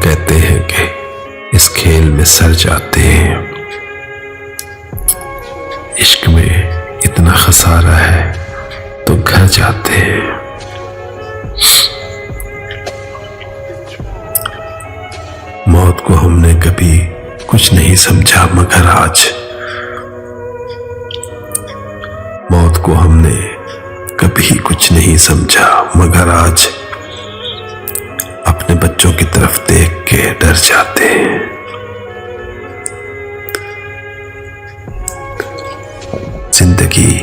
कहते हैं कि इस खेल में सर जाते हैं, इश्क में इतना खसारा है तो घर जाते हैं। मौत को हमने कभी कुछ नहीं समझा मगर आज, मौत को हमने कभी कुछ नहीं समझा मगर आज अपने बच्चों की तरफ देख के डर जाते हैं। जिंदगी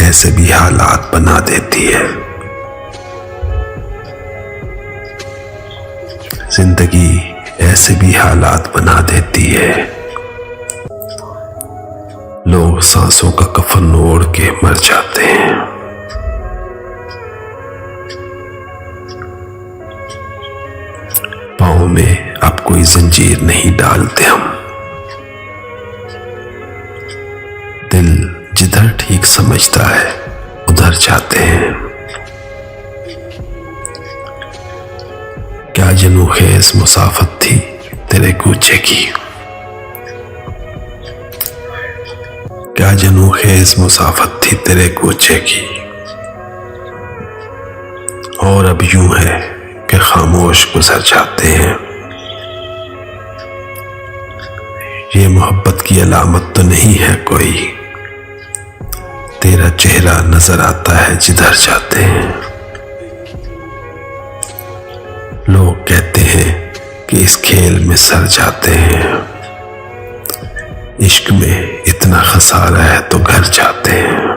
ऐसे भी हालात बना देती है, जिंदगी ऐसे भी हालात बना देती है। लोग सांसों का कफन ओढ़ के मर जाते हैं। पाँव में अब कोई जंजीर नहीं डालते हम, दिल जिधर ठीक समझता है उधर जाते हैं। क्या जनूखेज मुसाफत थी तेरे कूचे की, क्या जनूखेज मुसाफत थी तेरे कूचे की। और अब यूं है कि खामोश गुजर जाते हैं। ये मोहब्बत की अलामत तो नहीं है कोई, तेरा चेहरा नजर आता है जिधर जाते हैं। लोग कहते हैं कि इस खेल में सर जाते हैं, इश्क में इतना खसारा है तो घर जाते हैं।